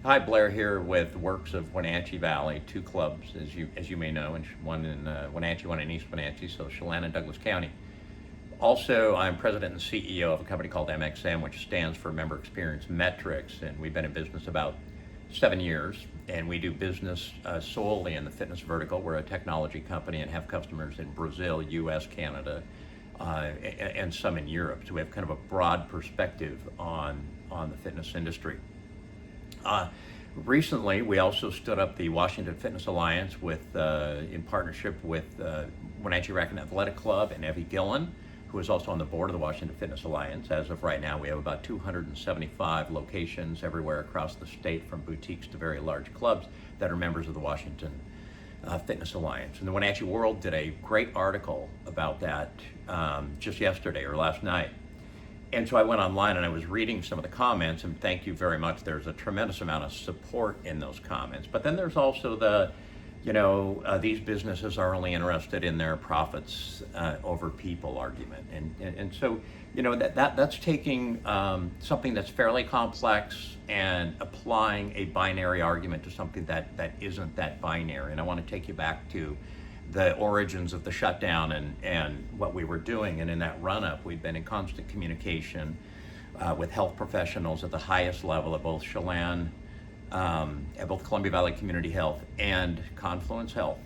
Hi, Blair here with Works of Wenatchee Valley, two clubs, as you may know, and one in Wenatchee, one in East Wenatchee, so Chelan and Douglas County. Also, I'm president and CEO of a company called MXM, which stands for Member Experience Metrics, and we've been in business about 7 years, and we do business solely in the fitness vertical. We're a technology company and have customers in Brazil, US, Canada, and some in Europe. So we have kind of a broad perspective on the fitness industry. Recently, we also stood up the Washington Fitness Alliance in partnership with Wenatchee Racquet Athletic Club and Evie Gillen, who is also on the board of the Washington Fitness Alliance. As of right now, we have about 275 locations everywhere across the state, from boutiques to very large clubs that are members of the Washington Fitness Alliance. And the Wenatchee World did a great article about that just yesterday or last night. And so I went online and I was reading some of the comments, and thank you very much. There's a tremendous amount of support in those comments. But then there's also these businesses are only interested in their profits over people argument. And so, that's taking something that's fairly complex and applying a binary argument to something that isn't that binary. And I want to take you back to the origins of the shutdown and what we were doing. And in that run-up, we've been in constant communication with health professionals at the highest level at both Chelan, at both Columbia Valley Community Health and Confluence Health.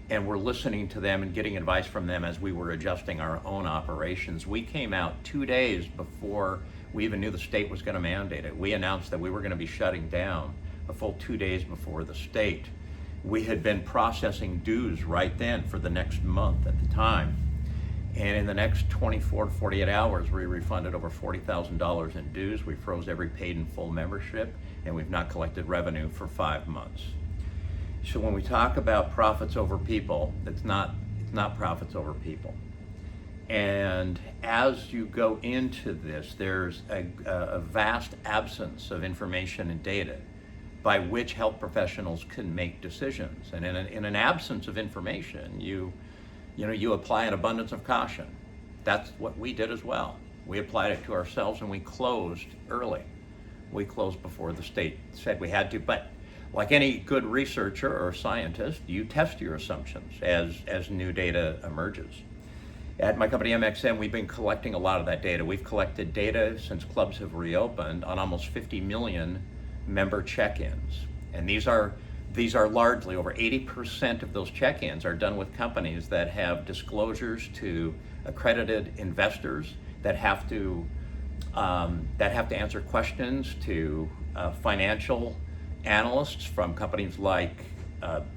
And we're listening to them and getting advice from them as we were adjusting our own operations. We came out 2 days before we even knew the state was going to mandate it. We announced that we were going to be shutting down a full 2 days before the state. We had been processing dues right then for the next month at the time. And in the next 24 to 48 hours, we refunded over $40,000 in dues. We froze every paid in full membership, and we've not collected revenue for 5 months. So when we talk about profits over people, it's not profits over people. And as you go into this, there's a vast absence of information and data by which health professionals can make decisions. And in an absence of information, you apply an abundance of caution. That's what we did as well. We applied it to ourselves, and we closed early. We closed before the state said we had to. But like any good researcher or scientist, you test your assumptions as new data emerges. At my company MXM, we've been collecting a lot of that data. We've collected data since clubs have reopened on almost 50 million member check-ins. And these are largely, over 80% of those check-ins are done with companies that have disclosures to accredited investors that have to answer questions to financial analysts from companies like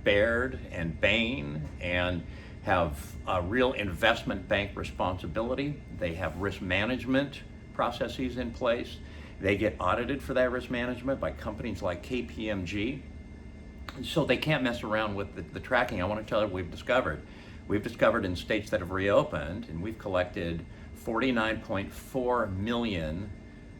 Baird and Bain, and have real investment bank responsibility. They have risk management processes in place. They get audited for that risk management by companies like KPMG. So they can't mess around with the tracking. I want to tell you what we've discovered. We've discovered in states that have reopened, and we've collected 49.4 million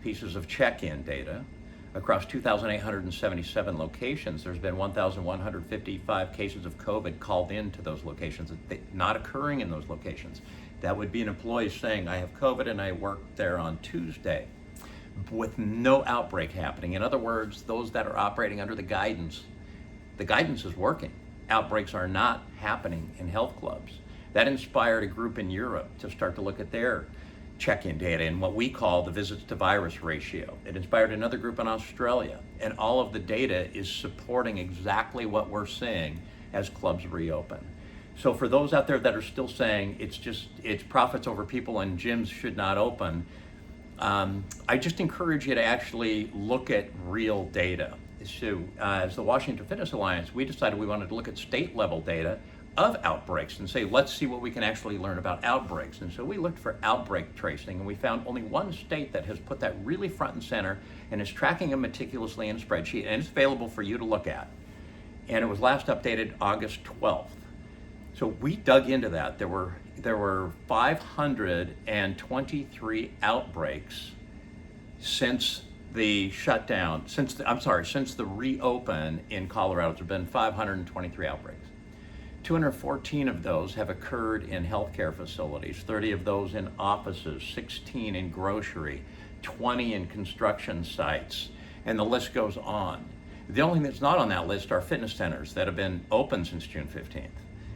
pieces of check-in data across 2,877 locations. There's been 1,155 cases of COVID called into those locations, not occurring in those locations. That would be an employee saying, I have COVID and I worked there on Tuesday, with no outbreak happening. In other words, those that are operating under the guidance is working. Outbreaks are not happening in health clubs. That inspired a group in Europe to start to look at their check-in data and what we call the visits to virus ratio. It inspired another group in Australia, and all of the data is supporting exactly what we're seeing as clubs reopen. So for those out there that are still saying it's profits over people and gyms should not open, I just encourage you to actually look at real data. So as the Washington Fitness Alliance, we decided we wanted to look at state level data of outbreaks and say, let's see what we can actually learn about outbreaks. And so we looked for outbreak tracing, and we found only one state that has put that really front and center and is tracking them meticulously in a spreadsheet, and it's available for you to look at. And it was last updated August 12th. So we dug into that. There were 523 outbreaks since the shutdown, since the reopen in Colorado. There have been 523 outbreaks. 214 of those have occurred in healthcare facilities, 30 of those in offices, 16 in grocery, 20 in construction sites, and the list goes on. The only thing that's not on that list are fitness centers that have been open since June 15th.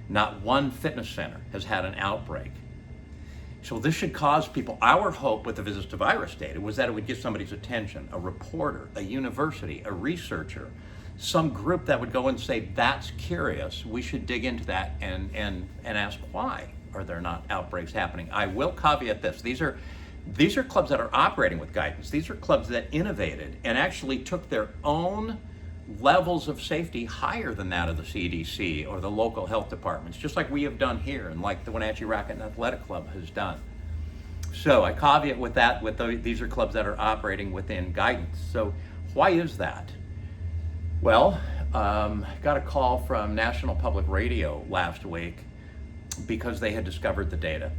Not one fitness center has had an outbreak. So this should cause people, our hope with the visits to virus data was that it would get somebody's attention, a reporter, a university, a researcher, some group that would go and say, that's curious, we should dig into that and ask why are there not outbreaks happening. I will caveat this, these are clubs that are operating with guidance. These are clubs that innovated and actually took their own levels of safety higher than that of the CDC or the local health departments, just like we have done here and like the Wenatchee Racquet and Athletic Club has done. So I caveat with that, these are clubs that are operating within guidance. So why is that? Well, got a call from National Public Radio last week because they had discovered the data.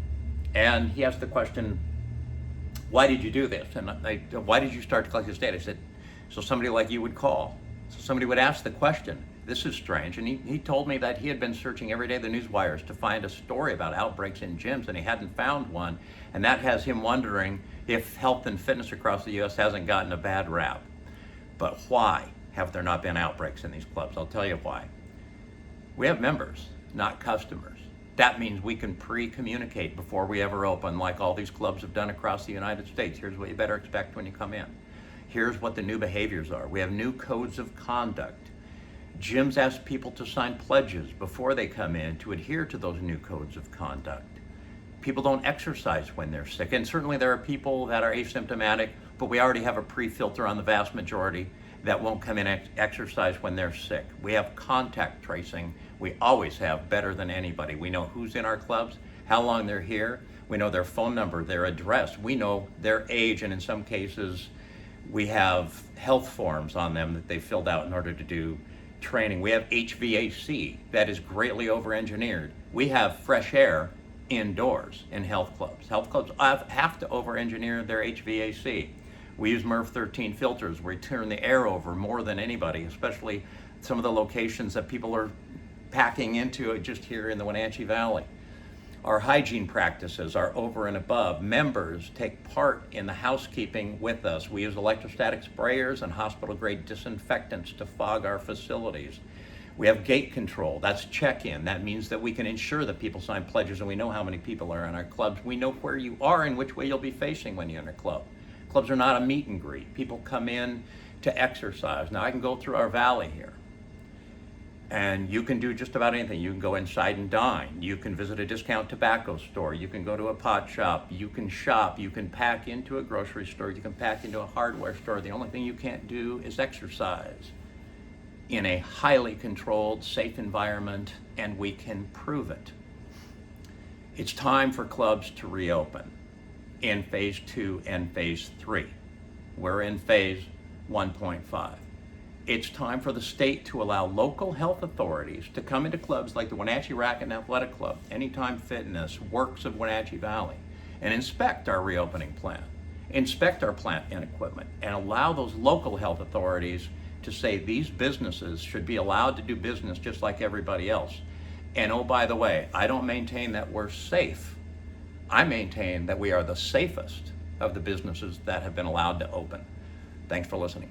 And he asked the question, why did you do this? And why did you start to collect this data? I said, so somebody like you would call. So somebody would ask the question, this is strange. And he told me that he had been searching every day the news wires to find a story about outbreaks in gyms, and he hadn't found one. And that has him wondering if health and fitness across the U.S. hasn't gotten a bad rap. But why have there not been outbreaks in these clubs? I'll tell you why. We have members, not customers. That means we can pre-communicate before we ever open, like all these clubs have done across the United States. Here's what you better expect when you come in. Here's what the new behaviors are. We have new codes of conduct. Gyms ask people to sign pledges before they come in to adhere to those new codes of conduct. People don't exercise when they're sick, and certainly there are people that are asymptomatic, but we already have a pre-filter on the vast majority that won't come in and exercise when they're sick. We have contact tracing. We always have, better than anybody. We know who's in our clubs, how long they're here. We know their phone number, their address. We know their age, and in some cases, we have health forms on them that they filled out in order to do training. We have HVAC that is greatly over-engineered. We have fresh air indoors in health clubs. Health clubs have to over-engineer their HVAC. We use MERV 13 filters. We turn the air over more than anybody, especially some of the locations that people are packing into just here in the Wenatchee Valley. Our hygiene practices are over and above. Members take part in the housekeeping with us. We use electrostatic sprayers and hospital-grade disinfectants to fog our facilities. We have gate control. That's check-in. That means that we can ensure that people sign pledges and we know how many people are in our clubs. We know where you are and which way you'll be facing when you're in a club. Clubs are not a meet and greet. People come in to exercise. Now I can go through our valley here, and you can do just about anything. You can go inside and dine. You can visit a discount tobacco store. You can go to a pot shop. You can shop. You can pack into a grocery store. You can pack into a hardware store. The only thing you can't do is exercise in a highly controlled, safe environment, and we can prove it. It's time for clubs to reopen in phase 2 and phase 3. We're in phase 1.5. It's time for the state to allow local health authorities to come into clubs like the Wenatchee Racquet and Athletic Club, Anytime Fitness, Works of Wenatchee Valley, and inspect our reopening plan, inspect our plant and equipment, and allow those local health authorities to say these businesses should be allowed to do business just like everybody else. And oh, by the way, I don't maintain that we're safe. I maintain that we are the safest of the businesses that have been allowed to open. Thanks for listening.